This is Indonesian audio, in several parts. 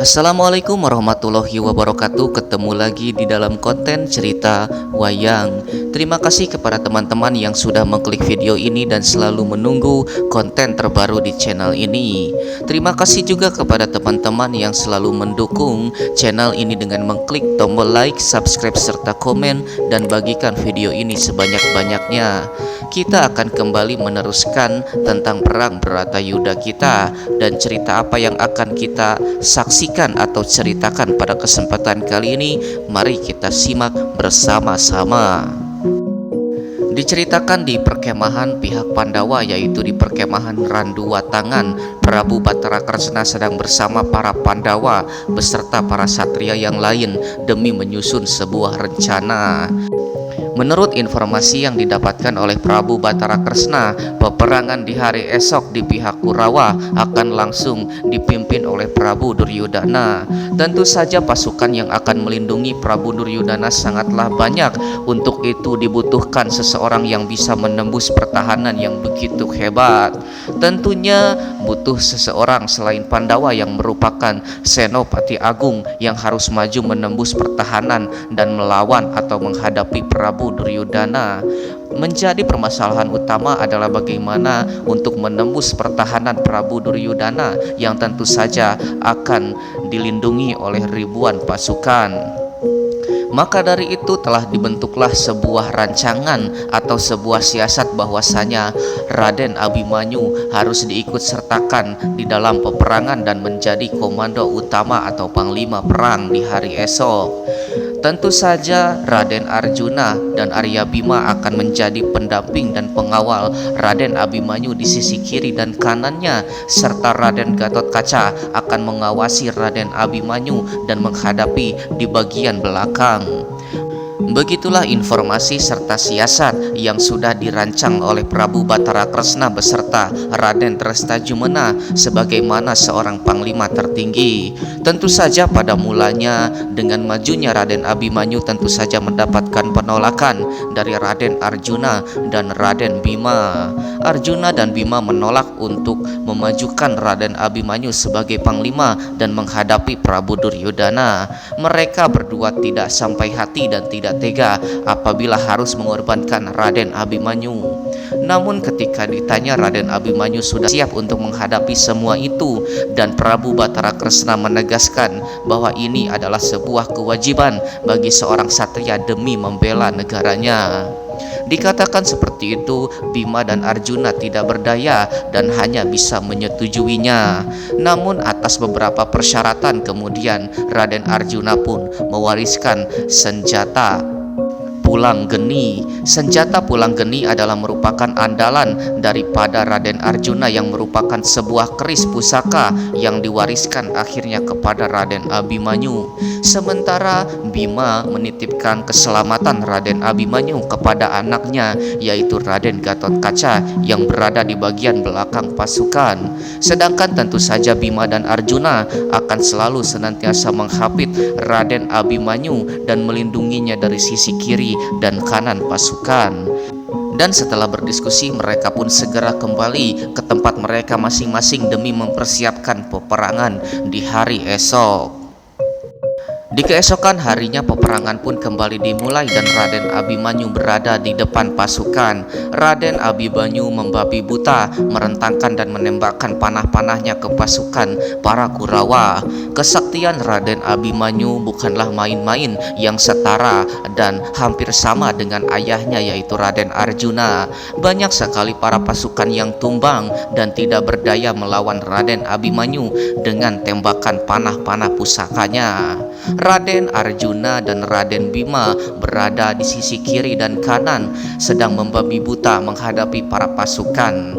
Assalamualaikum warahmatullahi wabarakatuh. Ketemu lagi di dalam konten cerita wayang. Terima kasih kepada teman-teman yang sudah mengklik video ini dan selalu menunggu konten terbaru di channel ini. Terima kasih juga kepada teman-teman yang selalu mendukung channel ini dengan mengklik tombol like, subscribe, serta komen, dan bagikan video ini sebanyak-banyaknya. Kita akan kembali meneruskan tentang perang Bharatayuddha kita, dan cerita apa yang akan kita saksikan atau ceritakan pada kesempatan kali ini, mari kita simak bersama-sama. Diceritakan di perkemahan pihak Pandawa, yaitu di perkemahan Randu Watangan, Prabu Bathara Kresna sedang bersama para Pandawa beserta para satria yang lain demi menyusun sebuah rencana. Menurut informasi yang didapatkan oleh Prabu Bathara Kresna, peperangan di hari esok di pihak Kurawa akan langsung dipimpin oleh Prabu Duryudana. Tentu saja pasukan yang akan melindungi Prabu Duryudana sangatlah banyak. Untuk itu dibutuhkan seseorang yang bisa menembus pertahanan yang begitu hebat. Tentunya butuh seseorang selain Pandawa yang merupakan Senopati Agung yang harus maju menembus pertahanan dan melawan atau menghadapi Prabu Duryudana. Menjadi permasalahan utama adalah bagaimana untuk menembus pertahanan Prabu Duryudana yang tentu saja akan dilindungi oleh ribuan pasukan. Maka dari itu telah dibentuklah sebuah rancangan atau sebuah siasat bahwasanya Raden Abimanyu harus diikut sertakan di dalam peperangan dan menjadi komando utama atau panglima perang di hari esok. Tentu saja Raden Arjuna dan Arya Bima akan menjadi pendamping dan pengawal Raden Abimanyu di sisi kiri dan kanannya, serta Raden Gatotkaca akan mengawasi Raden Abimanyu dan menghadapi di bagian belakang. Begitulah informasi serta siasat yang sudah dirancang oleh Prabu Bathara Kresna beserta Raden Trestajumena sebagaimana seorang panglima tertinggi. Tentu saja pada mulanya dengan majunya Raden Abimanyu tentu saja mendapatkan penolakan dari Raden Arjuna dan Raden Bima. Arjuna dan Bima menolak untuk memajukan Raden Abimanyu sebagai panglima dan menghadapi Prabu Duryudana. Mereka berdua tidak sampai hati dan tidak tega apabila harus mengorbankan Raden Abimanyu. Namun ketika ditanya, Raden Abimanyu sudah siap untuk menghadapi semua itu, dan Prabu Bathara Kresna menegaskan bahwa ini adalah sebuah kewajiban bagi seorang satria demi membela negaranya. Dikatakan seperti itu, Bima dan Arjuna tidak berdaya dan hanya bisa menyetujuinya. Namun atas beberapa persyaratan kemudian Raden Arjuna pun mewariskan senjata Pulang Geni. Senjata Pulang Geni adalah merupakan andalan daripada Raden Arjuna yang merupakan sebuah keris pusaka yang diwariskan akhirnya kepada Raden Abimanyu. Sementara Bima menitipkan keselamatan Raden Abimanyu kepada anaknya, yaitu Raden Gatotkaca yang berada di bagian belakang pasukan. Sedangkan tentu saja Bima dan Arjuna akan selalu senantiasa menghapit Raden Abimanyu dan melindunginya dari sisi kiri dan kanan pasukan. Dan setelah berdiskusi, mereka pun segera kembali ke tempat mereka masing-masing demi mempersiapkan peperangan di hari esok. Di keesokan harinya peperangan pun kembali dimulai dan Raden Abimanyu berada di depan pasukan. Raden Abimanyu membabi buta, merentangkan dan menembakkan panah-panahnya ke pasukan para Kurawa. Kesaktian Raden Abimanyu bukanlah main-main, yang setara dan hampir sama dengan ayahnya yaitu Raden Arjuna. Banyak sekali para pasukan yang tumbang dan tidak berdaya melawan Raden Abimanyu dengan tembakan panah-panah pusakanya. Raden Arjuna dan Raden Bima berada di sisi kiri dan kanan, sedang membabi buta menghadapi para pasukan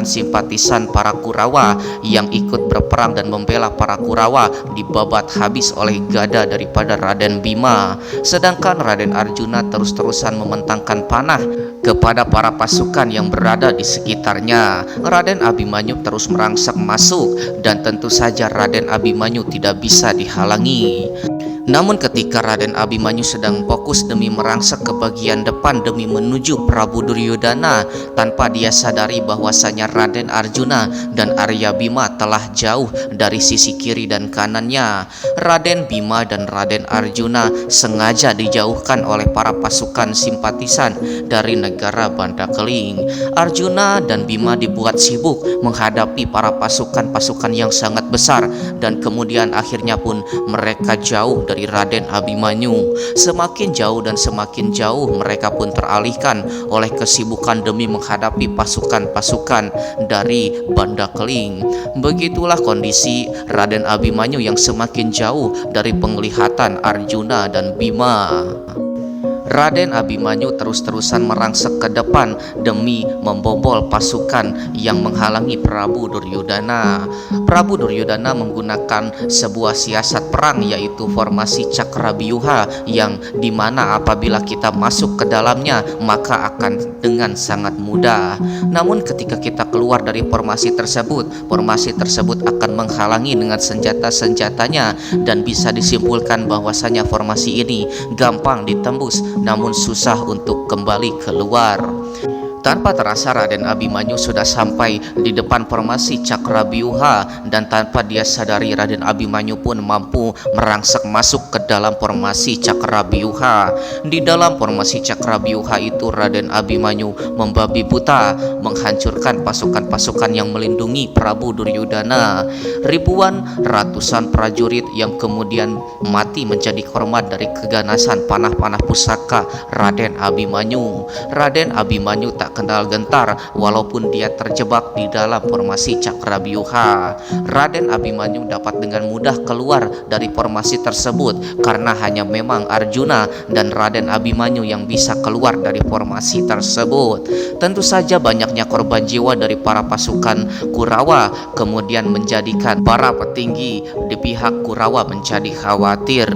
simpatisan para Kurawa yang ikut berperang dan membela para Kurawa dibabat habis oleh gada daripada Raden Bima. Sedangkan Raden Arjuna terus-terusan membentangkan panah kepada para pasukan yang berada di sekitarnya. Raden Abimanyu terus merangsek masuk dan tentu saja Raden Abimanyu tidak bisa dihalangi. Namun ketika Raden Abimanyu sedang fokus demi merangsek ke bagian depan demi menuju Prabu Duryodana, tanpa dia sadari bahwasanya Raden Arjuna dan Arya Bima telah jauh dari sisi kiri dan kanannya. Raden Bima dan Raden Arjuna sengaja dijauhkan oleh para pasukan simpatisan dari negara Banda Keling. Arjuna dan Bima dibuat sibuk menghadapi para pasukan-pasukan yang sangat besar, dan kemudian akhirnya pun mereka jauh dari Raden Abimanyu. Semakin jauh dan semakin jauh mereka pun teralihkan oleh kesibukan demi menghadapi pasukan-pasukan dari Banda Keling. Begitulah kondisi Raden Abimanyu yang semakin jauh dari penglihatan Arjuna dan Bima. Raden Abimanyu terus-terusan merangsek ke depan demi membobol pasukan yang menghalangi Prabu Duryodana. Prabu Duryodana menggunakan sebuah siasat perang, yaitu formasi Cakrabyuha, yang dimana apabila kita masuk ke dalamnya maka akan dengan sangat mudah. Namun ketika kita keluar dari formasi tersebut akan menghalangi dengan senjata-senjatanya, dan bisa disimpulkan bahwasanya formasi ini gampang ditembus namun susah untuk kembali keluar. Tanpa terasa Raden Abimanyu sudah sampai di depan formasi Cakrabyuha, dan tanpa dia sadari Raden Abimanyu pun mampu merangsek masuk ke dalam formasi Cakrabyuha. Di dalam formasi Cakrabyuha itu Raden Abimanyu membabi buta menghancurkan pasukan-pasukan yang melindungi Prabu Duryodana. Ribuan ratusan prajurit yang kemudian mati menjadi korban dari keganasan panah-panah pusaka Raden Abimanyu. Raden Abimanyu tak kenal gentar walaupun dia terjebak di dalam formasi Cakrabyuha. Raden Abimanyu dapat dengan mudah keluar dari formasi tersebut karena hanya memang Arjuna dan Raden Abimanyu yang bisa keluar dari formasi tersebut. Tentu saja banyaknya korban jiwa dari para pasukan Kurawa kemudian menjadikan para petinggi di pihak Kurawa menjadi khawatir.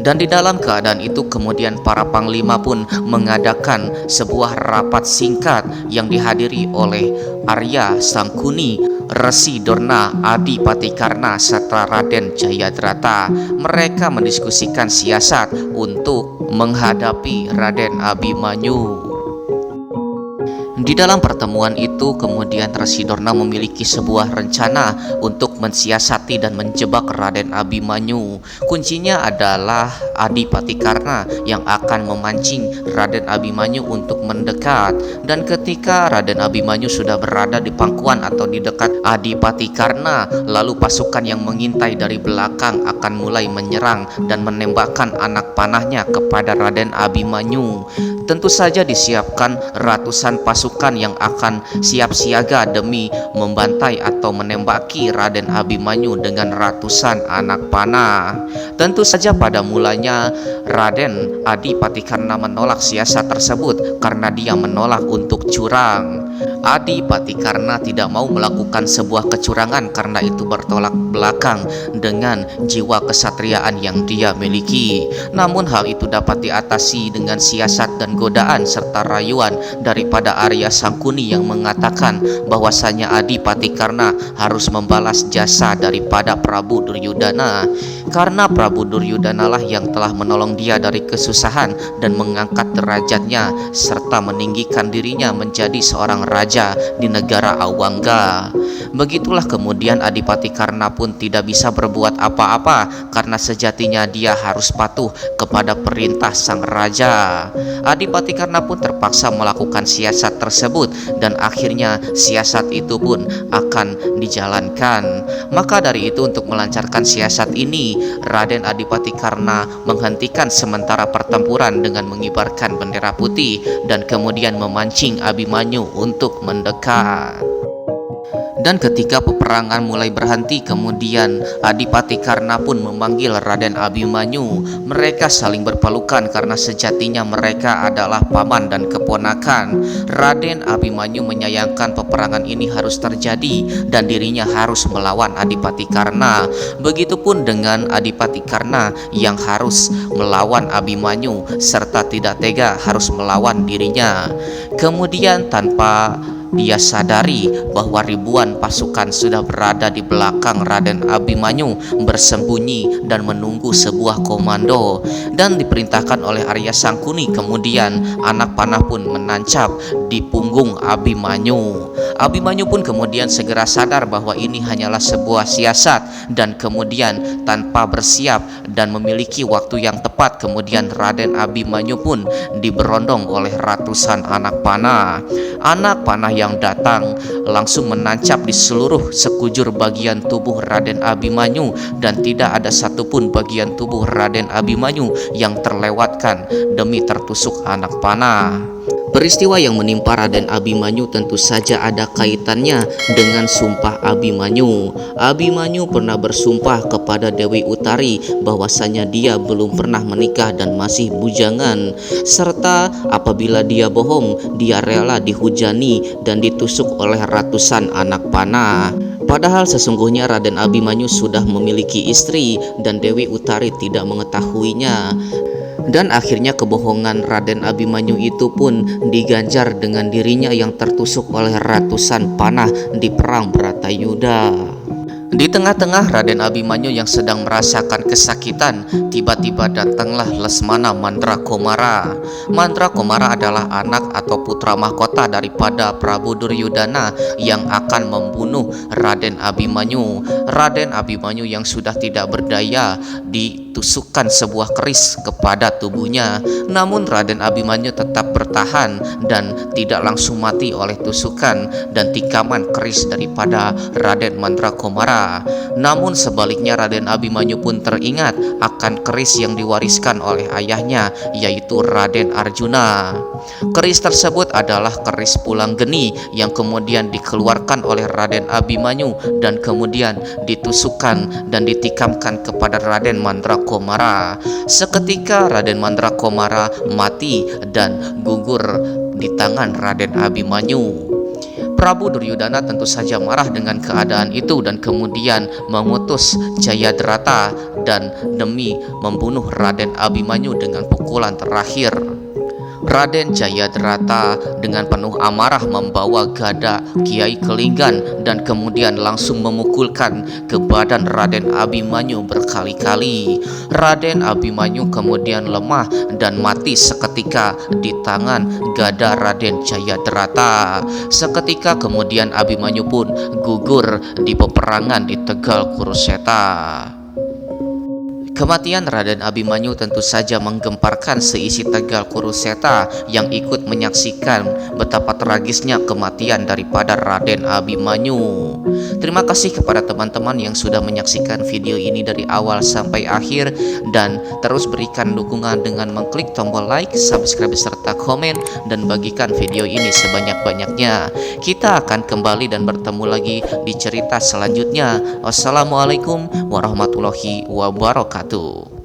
Dan di dalam keadaan itu kemudian para panglima pun mengadakan sebuah rapat singkat yang dihadiri oleh Arya Sangkuni, Resi Dorna, Adipati Karna, serta Raden Jayadrata. Mereka mendiskusikan siasat untuk menghadapi Raden Abimanyu. Di dalam pertemuan itu kemudian Resi Dorna memiliki sebuah rencana untuk mensiasati dan menjebak Raden Abimanyu. Kuncinya adalah Adipati Karna yang akan memancing Raden Abimanyu untuk mendekat. Dan ketika Raden Abimanyu sudah berada di pangkuan atau di dekat Adipati Karna, lalu pasukan yang mengintai dari belakang akan mulai menyerang dan menembakkan anak panahnya kepada Raden Abimanyu. Tentu saja disiapkan ratusan pasukan yang akan siap siaga demi membantai atau menembaki Raden Abimanyu dengan ratusan anak panah. Tentu saja pada mulanya Raden Adipati Karna menolak siasat tersebut karena dia menolak untuk curang. Adipati Karna tidak mau melakukan sebuah kecurangan karena itu bertolak belakang dengan jiwa kesatriaan yang dia miliki. Namun hal itu dapat diatasi dengan siasat dan godaan serta rayuan daripada Arya Sangkuni yang mengatakan bahwasanya Adipati Karna harus membalas jasa daripada Prabu Duryodana, karena Prabu Duryodana lah yang telah menolong dia dari kesusahan dan mengangkat derajatnya serta meninggikan dirinya menjadi seorang raja di negara Awangga. Begitulah kemudian Adipati Karna pun tidak bisa berbuat apa-apa karena sejatinya dia harus patuh kepada perintah sang raja. Adipati Karna pun terpaksa melakukan siasat tersebut dan akhirnya siasat itu pun akan dijalankan. Maka dari itu untuk melancarkan siasat ini, Raden Adipati Karna menghentikan sementara pertempuran dengan mengibarkan bendera putih dan kemudian memancing Abimanyu untuk mendekat. Dan ketika peperangan mulai berhenti, kemudian Adipati Karna pun memanggil Raden Abimanyu. Mereka saling berpelukan karena sejatinya mereka adalah paman dan keponakan. Raden Abimanyu menyayangkan peperangan ini harus terjadi dan dirinya harus melawan Adipati Karna. Begitupun dengan Adipati Karna yang harus melawan Abimanyu serta tidak tega harus melawan dirinya. Kemudian tanpa dia sadari bahwa ribuan pasukan sudah berada di belakang Raden Abimanyu bersembunyi dan menunggu sebuah komando, dan diperintahkan oleh Arya Sangkuni. Kemudian anak panah pun menancap di punggung Abimanyu. Abimanyu pun kemudian segera sadar bahwa ini hanyalah sebuah siasat, dan kemudian tanpa bersiap dan memiliki waktu yang tepat, kemudian Raden Abimanyu pun diberondong oleh ratusan anak panah. Anak panah yang datang langsung menancap di seluruh sekujur bagian tubuh Raden Abimanyu, dan tidak ada satupun bagian tubuh Raden Abimanyu yang terlewatkan demi tertusuk anak panah. Peristiwa yang menimpa Raden Abimanyu tentu saja ada kaitannya dengan sumpah Abimanyu. Abimanyu pernah bersumpah kepada Dewi Utari bahwasanya dia belum pernah menikah dan masih bujangan, serta apabila dia bohong, dia rela dihujani dan ditusuk oleh ratusan anak panah. Padahal sesungguhnya Raden Abimanyu sudah memiliki istri dan Dewi Utari tidak mengetahuinya. Dan akhirnya kebohongan Raden Abimanyu itu pun diganjar dengan dirinya yang tertusuk oleh ratusan panah di perang Bratayuda. Di tengah-tengah Raden Abimanyu yang sedang merasakan kesakitan, tiba-tiba datanglah Lesmana Mandrakomara. Mandrakomara adalah anak atau putra mahkota daripada Prabu Duryudana yang akan membunuh Raden Abimanyu. Raden Abimanyu yang sudah tidak berdaya ditusukkan sebuah keris kepada tubuhnya. Namun Raden Abimanyu tetap bertahan dan tidak langsung mati oleh tusukan dan tikaman keris daripada Raden Mandrakomara. Namun sebaliknya Raden Abimanyu pun teringat akan keris yang diwariskan oleh ayahnya, yaitu Raden Arjuna. Keris tersebut adalah keris Pulang Geni yang kemudian dikeluarkan oleh Raden Abimanyu dan kemudian ditusukkan dan ditikamkan kepada Raden Mandrakomara. Seketika Raden Mandrakomara mati dan gugur di tangan Raden Abimanyu. Prabu Duryudana tentu saja marah dengan keadaan itu dan kemudian mengutus Jayadrata dan demi membunuh Raden Abimanyu dengan pukulan terakhir. Raden Jayadrata dengan penuh amarah membawa gada Kiai Kelinggan dan kemudian langsung memukulkan ke badan Raden Abimanyu berkali-kali. Raden Abimanyu kemudian lemah dan mati seketika di tangan gada Raden Jayadrata. Seketika kemudian Abimanyu pun gugur di peperangan di Tegal Kuruseta. Kematian Raden Abimanyu tentu saja menggemparkan seisi Tegal Kuruseta yang ikut menyaksikan betapa tragisnya kematian daripada Raden Abimanyu. Terima kasih kepada teman-teman yang sudah menyaksikan video ini dari awal sampai akhir, dan terus berikan dukungan dengan mengklik tombol like, subscribe, serta komen, dan bagikan video ini sebanyak-banyaknya. Kita akan kembali dan bertemu lagi di cerita selanjutnya. Wassalamualaikum warahmatullahi wabarakatuh.